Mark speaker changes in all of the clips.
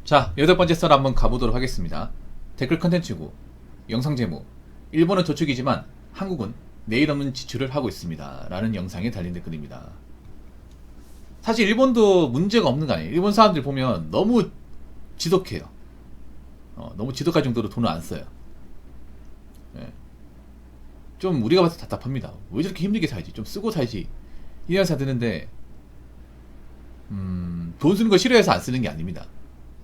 Speaker 1: 자, 8번째 썰 한번 가보도록 하겠습니다. 댓글 컨텐츠고, 영상 제목, 일본은 저축이지만 한국은 내일 없는 지출을 하고 있습니다. 라는 영상에 달린 댓글입니다. 사실 일본도 문제가 없는 거 아니에요. 일본 사람들 보면 너무 지독해요. 너무 지독할 정도로 돈을 안 써요. 예. 좀 우리가 봐서 답답합니다. 왜 저렇게 힘들게 살지? 좀 쓰고 살지. 이런 생각 드는데, 돈 쓰는 거 싫어해서 안 쓰는 게 아닙니다.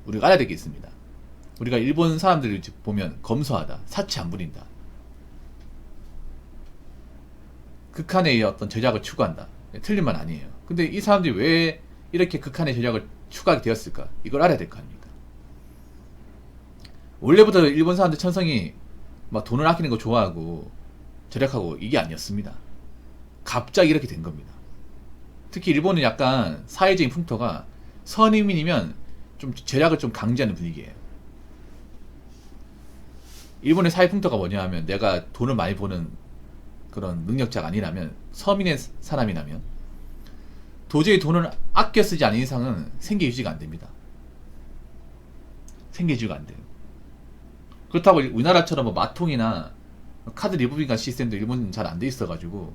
Speaker 1: 우리가 알아야 될 게 있습니다. 우리가 일본 사람들을 보면 검소하다, 사치 안 부린다, 극한의 어떤 전략을 추구한다. 틀린 말 아니에요. 근데 이 사람들이 왜 이렇게 극한의 전략을 추구하게 되었을까? 이걸 알아야 될 거 아닙니까? 원래부터 일본 사람들 천성이 막 돈을 아끼는 거 좋아하고 절약하고 이게 아니었습니다. 갑자기 이렇게 된 겁니다. 특히 일본은 약간 사회적인 풍토가 선의민이면 좀 절약을 좀 강조하는 분위기예요. 일본의 사회 풍토가 뭐냐 하면 내가 돈을 많이 버는 그런 능력자가 아니라면, 서민의 사람이라면 도저히 돈을 아껴 쓰지 않은 이상은 생계 유지가 안 됩니다. 생계 유지가 안 돼요. 그렇다고 우리나라처럼 뭐 마통이나 카드 리보빙 같은 시스템도 일본은 잘 안 돼 있어가지고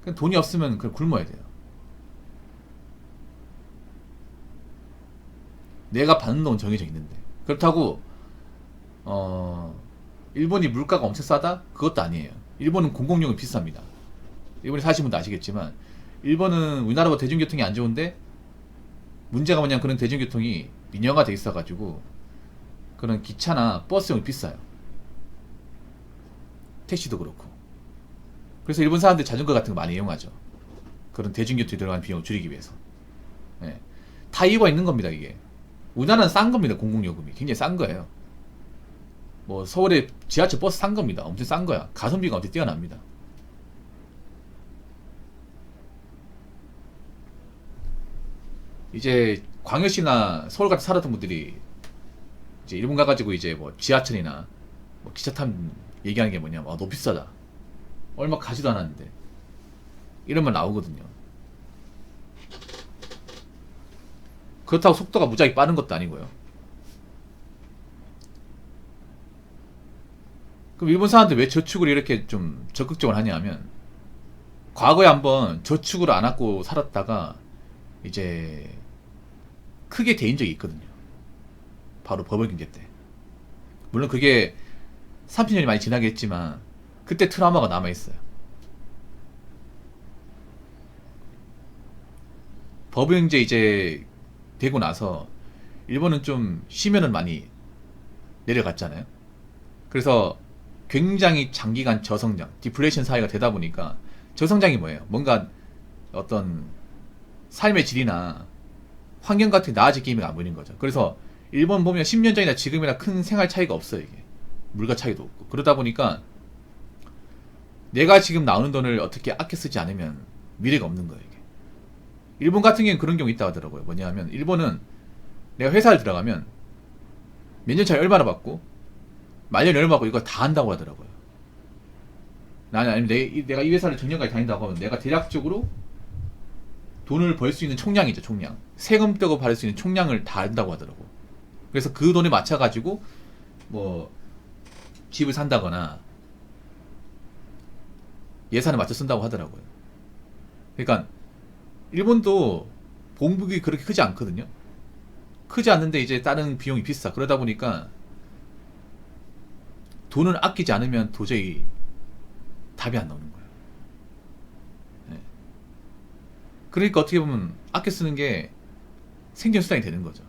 Speaker 1: 그냥 돈이 없으면 그냥 굶어야 돼요. 내가 받는 돈 정해져 있는데. 그렇다고 일본이 물가가 엄청 싸다? 그것도 아니에요. 일본은 공공요금이 비쌉니다. 일본에 사시는 분도 아시겠지만 일본은 우리나라보다 대중교통이 안 좋은데, 문제가 뭐냐면 그런 대중교통이 민영화 돼 있어가지고 그런 기차나 버스용이 비싸요. 택시도 그렇고. 그래서 일본 사람들 자전거 같은 거 많이 이용하죠. 그런 대중교통에 들어가는 비용을 줄이기 위해서. 예. 다 이유가 있는 겁니다. 이게 우리나라는 싼 겁니다. 공공요금이 굉장히 싼 거예요. 뭐 서울에 지하철 버스 싼 겁니다. 엄청 싼 거야. 가성비가 엄청 뛰어납니다. 이제 광역시나 서울 같은 살았던 분들이 이제 일본 가가지고 이제 뭐 지하철이나 뭐 기차 탄 얘기하는 게 뭐냐, 너무 비싸다, 얼마 가지도 않았는데, 이런 말 나오거든요. 그렇다고 속도가 무지하게 빠른 것도 아니고요. 그럼 일본 사람들 왜 저축을 이렇게 좀 적극적으로 하냐 하면, 과거에 한번 저축을 안 하고 살았다가 이제 크게 데인 적이 있거든요. 바로 버블 경제 때. 물론 그게 30년이 많이 지나게 했지만 그때 트라우마가 남아있어요. 버블 경제 이제 되고 나서 일본은 좀 쉬면은 많이 내려갔잖아요. 그래서 굉장히 장기간 저성장, 디플레이션 사회가 되다 보니까, 저성장이 뭐예요? 뭔가 어떤 삶의 질이나 환경 같은 게 나아질 게임이 안 보이는 거죠. 그래서 일본 보면 10년 전이나 지금이나 큰 생활 차이가 없어요. 이게 물가 차이도 없고. 그러다 보니까 내가 지금 나오는 돈을 어떻게 아껴 쓰지 않으면 미래가 없는 거예요. 이게. 일본 같은 경우는 그런 경우 있다고 하더라고요. 뭐냐면 일본은 내가 회사를 들어가면 몇 년 차에 얼마나 받고 말년에 얼마 받고 이거 다 한다고 하더라고요. 나는 아니면 내가 이 회사를 정년까지 다닌다고 하면 내가 대략적으로 돈을 벌 수 있는 총량이죠. 총량, 세금 떼고 받을 수 있는 총량을 다 한다고 하더라고. 그래서 그 돈에 맞춰가지고 뭐 집을 산다거나 예산을 맞춰 쓴다고 하더라고요. 그러니까 일본도 봉북이 그렇게 크지 않거든요. 크지 않는데 이제 다른 비용이 비싸. 그러다 보니까 돈을 아끼지 않으면 도저히 답이 안 나오는 거예요. 네. 그러니까 어떻게 보면 아껴 쓰는 게 생존수단이 되는 거죠.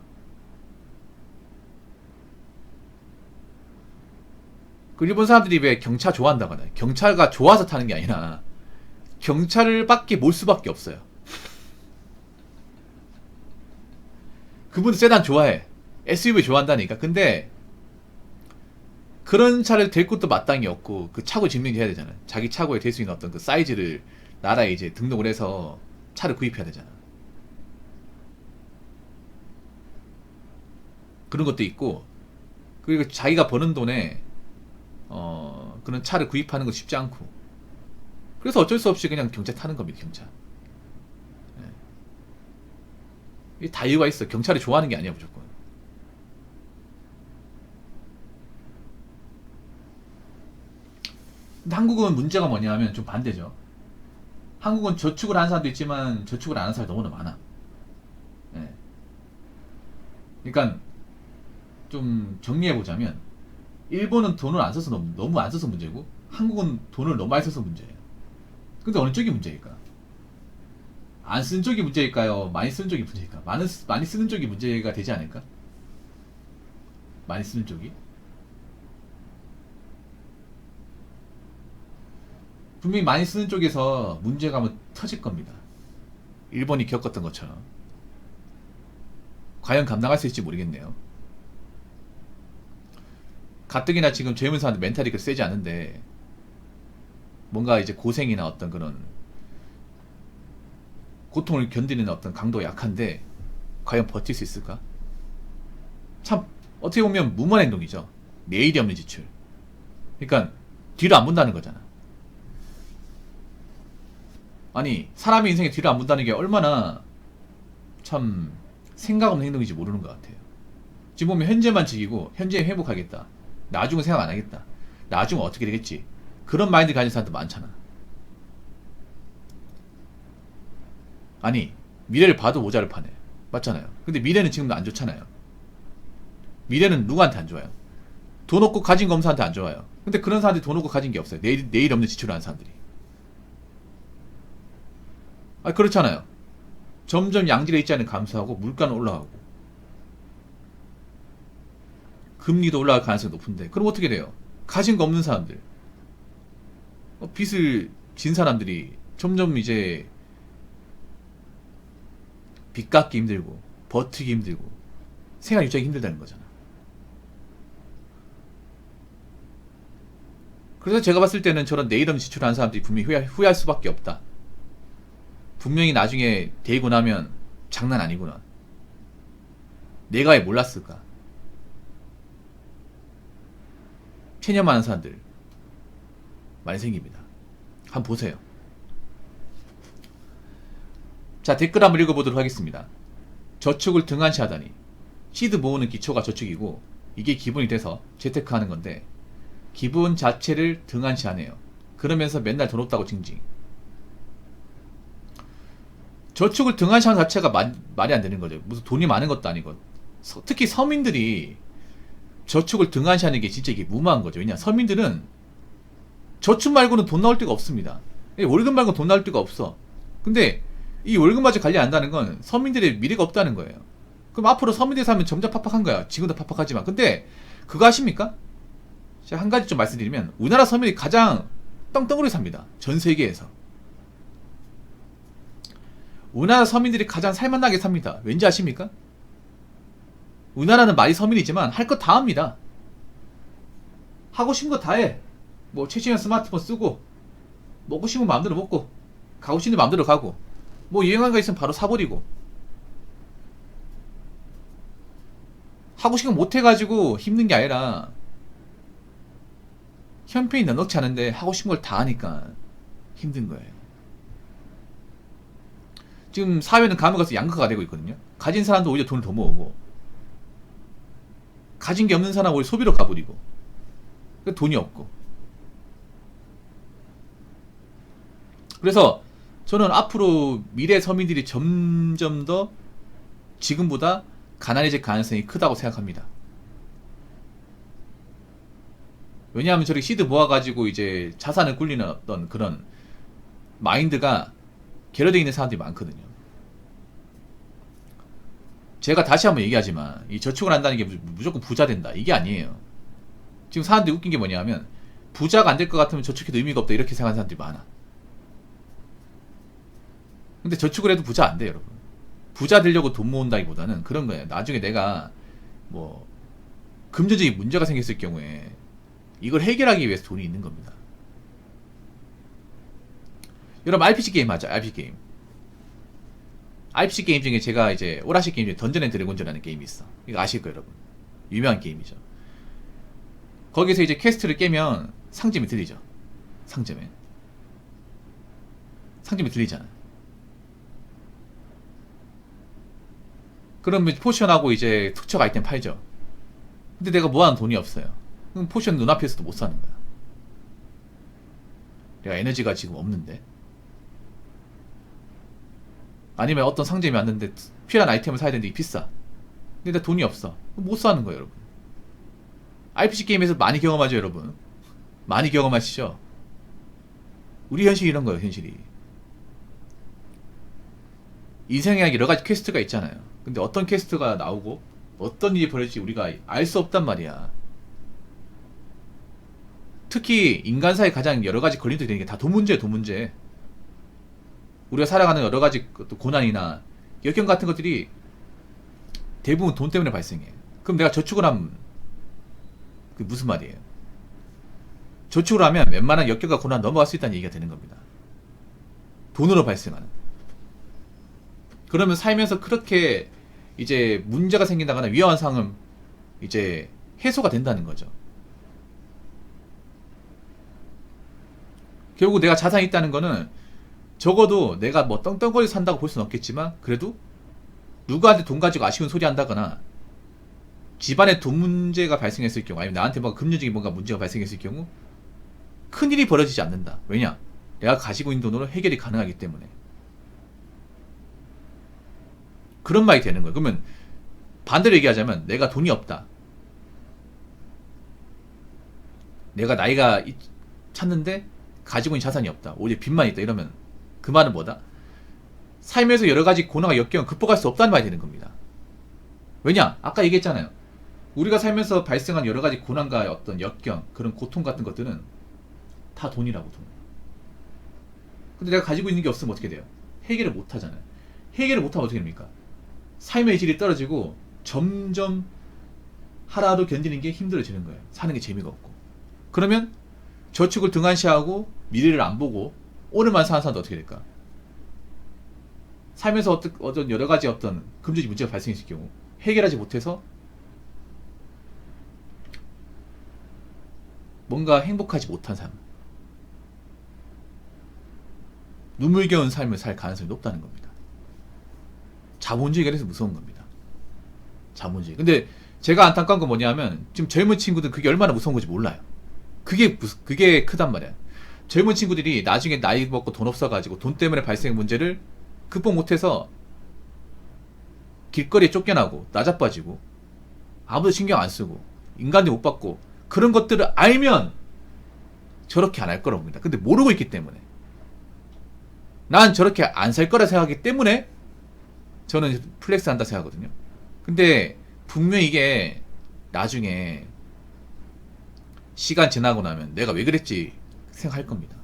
Speaker 1: 그 일본 사람들이 왜 경차 좋아한다고 하나요? 경차가 좋아서 타는 게 아니라 경차를 밖에 몰 수밖에 없어요. 그분은 세단 좋아해. SUV 좋아한다니까. 근데 그런 차를 댈 것도 마땅히 없고, 그 차고 증명해야 되잖아요. 자기 차고에 댈 수 있는 어떤 그 사이즈를 나라에 이제 등록을 해서 차를 구입해야 되잖아. 그런 것도 있고, 그리고 자기가 버는 돈에 그런 차를 구입하는 거 쉽지 않고, 그래서 어쩔 수 없이 그냥 경차 타는 겁니다. 경차. 네. 이게 다 이유가 있어. 경찰이 좋아하는 게 아니야 무조건. 근데 한국은 문제가 뭐냐면 좀 반대죠. 한국은 저축을 하는 사람도 있지만 저축을 안 하는 사람이 너무나 많아. 예. 그러니까 좀 정리해보자면 일본은 돈을 안 써서 너무 안 써서 문제고 한국은 돈을 너무 많이 써서 문제예요. 근데 어느 쪽이 문제일까? 안 쓰는 쪽이 문제일까요? 많이 쓰는 쪽이 문제일까? 많이 쓰는 쪽이 문제가 되지 않을까? 많이 쓰는 쪽이? 분명히 많이 쓰는 쪽에서 문제가 한번 터질 겁니다. 일본이 겪었던 것처럼. 과연 감당할 수 있을지 모르겠네요. 가뜩이나 지금 젊은 사람들 멘탈이 그렇게 세지 않은데 뭔가 이제 고생이나 어떤 그런 고통을 견디는 어떤 강도가 약한데 과연 버틸 수 있을까? 참 어떻게 보면 무모한 행동이죠. 내일이 없는 지출. 그러니까 뒤로 안 본다는 거잖아. 아니 사람의 인생에 뒤로 안 본다는 게 얼마나 참 생각 없는 행동인지 모르는 것 같아요. 지금 보면 현재만 즐기고 현재에 회복하겠다. 나중은 생각 안 하겠다. 나중은 어떻게 되겠지. 그런 마인드 가진 사람도 많잖아. 아니 미래를 봐도 모자를 파네. 맞잖아요. 근데 미래는 지금도 안 좋잖아요. 미래는 누구한테 안 좋아요? 돈 없고 가진 검사한테 안 좋아요. 근데 그런 사람들이 돈 없고 가진 게 없어요. 내일 없는 지출을 하는 사람들이. 아 그렇잖아요. 점점 양질의 입자는 감소하고 물가는 올라가고 금리도 올라갈 가능성이 높은데 그럼 어떻게 돼요? 가진 거 없는 사람들 빚을 진 사람들이 점점 이제 빚 갚기 힘들고 버티기 힘들고 생활 유지하기 힘들다는 거잖아. 그래서 제가 봤을 때는 저런 내일 없는 지출하는 사람들이 분명히 후회할 수밖에 없다. 분명히 나중에 되고 나면 장난 아니구나. 내가 왜 몰랐을까? 체념하는 사람들 많이 생깁니다. 한번 보세요. 자, 댓글 한번 읽어보도록 하겠습니다. 저축을 등한시하다니. 시드 모으는 기초가 저축이고 이게 기본이 돼서 재테크하는 건데 기본 자체를 등한시하네요. 그러면서 맨날 돈 없다고 징징. 저축을 등한시하는 자체가 말이 안 되는 거죠. 무슨 돈이 많은 것도 아니고. 특히 서민들이 저축을 등한시하는 게 진짜 이게 무모한 거죠. 왜냐 서민들은 저축 말고는 돈 나올 데가 없습니다. 월급 말고 돈 나올 데가 없어. 근데 이 월급마저 관리 안 한다는 건 서민들의 미래가 없다는 거예요. 그럼 앞으로 서민들이 살면 점점 팍팍한 거야. 지금도 팍팍하지만. 근데 그거 아십니까? 제가 한 가지 좀 말씀드리면 우리나라 서민이 가장 떵떵으로 삽니다. 전 세계에서. 우리나라 서민들이 가장 살만나게 삽니다. 왠지 아십니까? 우리나라는 말이 서민이지만 할 거 다 합니다. 하고 싶은 거 다 해. 뭐 최신형 스마트폰 쓰고 먹고 싶은 거 마음대로 먹고 가고 싶은 데 마음대로 가고 뭐 유행한 거 있으면 바로 사버리고 하고 싶은 거 못해가지고 힘든 게 아니라 형편이 넉넉치 않은데 하고 싶은 걸 다 하니까 힘든 거예요. 지금 사회는 가면 가서 양극화가 되고 있거든요. 가진 사람도 오히려 돈을 더 모으고 가진 게 없는 사람은 오히려 소비로 가버리고 돈이 없고. 그래서 저는 앞으로 미래 서민들이 점점 더 지금보다 가난해질 가능성이 크다고 생각합니다. 왜냐하면 저렇게 시드 모아가지고 이제 자산을 굴리는 어떤 그런 마인드가 결여되어 있는 사람들이 많거든요. 제가 다시 한번 얘기하지만 이 저축을 한다는 게 무조건 부자 된다 이게 아니에요. 지금 사람들이 웃긴 게 뭐냐면 부자가 안 될 것 같으면 저축해도 의미가 없다 이렇게 생각하는 사람들이 많아. 근데 저축을 해도 부자 안 돼요, 여러분. 부자 되려고 돈 모은다기보다는 그런 거예요. 나중에 내가 뭐 금전적인 문제가 생겼을 경우에 이걸 해결하기 위해서 돈이 있는 겁니다. 여러분 RPG 게임 하죠. RPG 게임. RPG 게임 중에 제가 이제 오라시 게임 중에 던전 앤 드래곤즈라는 게임이 있어. 이거 아실 거예요, 여러분. 유명한 게임이죠. 거기서 이제 퀘스트를 깨면 상점이 들리죠. 상점이 들리잖아. 그러면 포션하고 이제 특적 아이템 팔죠. 근데 내가 모아놓은 돈이 없어요. 그럼 포션 눈앞에서도 못 사는 거야. 내가 에너지가 지금 없는데. 아니면 어떤 상점이 왔는데 필요한 아이템을 사야 되는데 이게 비싸. 근데 나 돈이 없어. 못 사는 거예요, 여러분. RPG 게임에서 많이 경험하죠, 여러분. 많이 경험하시죠? 우리 현실이 이런 거예요, 현실이. 인생에 여러 가지 퀘스트가 있잖아요. 근데 어떤 퀘스트가 나오고 어떤 일이 벌어질지 우리가 알 수 없단 말이야. 특히 인간사에 가장 여러 가지 걸림돌이 되는 게 다 돈 문제예요, 돈 문제. 우리가 살아가는 여러 가지 고난이나 역경 같은 것들이 대부분 돈 때문에 발생해. 그럼 내가 저축을 하면 그게 무슨 말이에요? 저축을 하면 웬만한 역경과 고난 넘어갈 수 있다는 얘기가 되는 겁니다. 돈으로 발생하는. 그러면 살면서 그렇게 이제 문제가 생긴다거나 위험한 상황은 이제 해소가 된다는 거죠. 결국 내가 자산이 있다는 거는 적어도 내가 뭐 떵떵거리 산다고 볼 수는 없겠지만 그래도 누구한테 돈 가지고 아쉬운 소리 한다거나 집안에 돈 문제가 발생했을 경우 아니면 나한테 뭔가 금전적인 뭔가 문제가 발생했을 경우 큰일이 벌어지지 않는다. 왜냐? 내가 가지고 있는 돈으로 해결이 가능하기 때문에. 그런 말이 되는 거예요. 그러면 반대로 얘기하자면 내가 돈이 없다. 내가 나이가 찼는데 가지고 있는 자산이 없다. 오히려 빚만 있다. 이러면 그 말은 뭐다? 삶에서 여러 가지 고난과 역경을 극복할 수 없다는 말이 되는 겁니다. 왜냐? 아까 얘기했잖아요. 우리가 살면서 발생한 여러 가지 고난과 어떤 역경, 그런 고통 같은 것들은 다 돈이라고, 돈. 근데 내가 가지고 있는 게 없으면 어떻게 돼요? 해결을 못 하잖아요. 해결을 못 하면 어떻게 됩니까? 삶의 질이 떨어지고 점점 하루하루 견디는 게 힘들어지는 거예요. 사는 게 재미가 없고. 그러면 저축을 등한시하고 미래를 안 보고 오늘만 사는 사람도 어떻게 될까? 살면서 어떤 여러 가지 어떤 금전적 문제가 발생했을 경우 해결하지 못해서 뭔가 행복하지 못한 삶, 눈물겨운 삶을 살 가능성이 높다는 겁니다. 자본주의가 그래서 무서운 겁니다. 자본주의. 근데 제가 안타까운 건 뭐냐면 지금 젊은 친구들은 그게 얼마나 무서운 건지 몰라요. 그게 크단 말이야. 젊은 친구들이 나중에 나이 먹고 돈 없어가지고 돈 때문에 발생한 문제를 극복 못해서 길거리에 쫓겨나고 나자빠지고 아무도 신경 안 쓰고 인간도 못 받고 그런 것들을 알면 저렇게 안 할 거라고 봅니다. 근데 모르고 있기 때문에 난 저렇게 안 살 거라 생각하기 때문에 저는 플렉스 한다 생각하거든요. 근데 분명히 이게 나중에 시간 지나고 나면 내가 왜 그랬지 생각할 겁니다.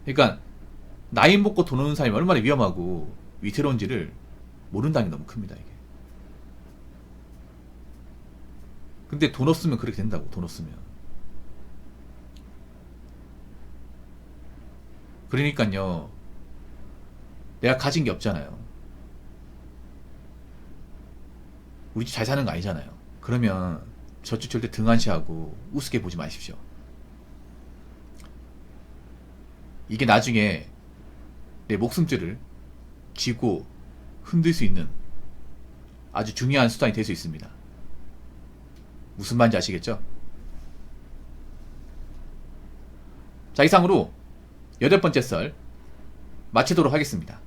Speaker 1: 그러니까 나이 먹고 돈 오는 사람이 얼마나 위험하고 위태로운지를 모른다는 게 너무 큽니다. 이게. 근데 돈 없으면 그렇게 된다고. 돈 없으면. 그러니까요. 내가 가진 게 없잖아요. 우리 집 잘 사는 거 아니잖아요. 그러면 저축 절대 등한시하고 우습게 보지 마십시오. 이게 나중에 내 목숨줄을 쥐고 흔들 수 있는 아주 중요한 수단이 될 수 있습니다. 무슨 말인지 아시겠죠? 자, 이상으로 8번째 썰 마치도록 하겠습니다.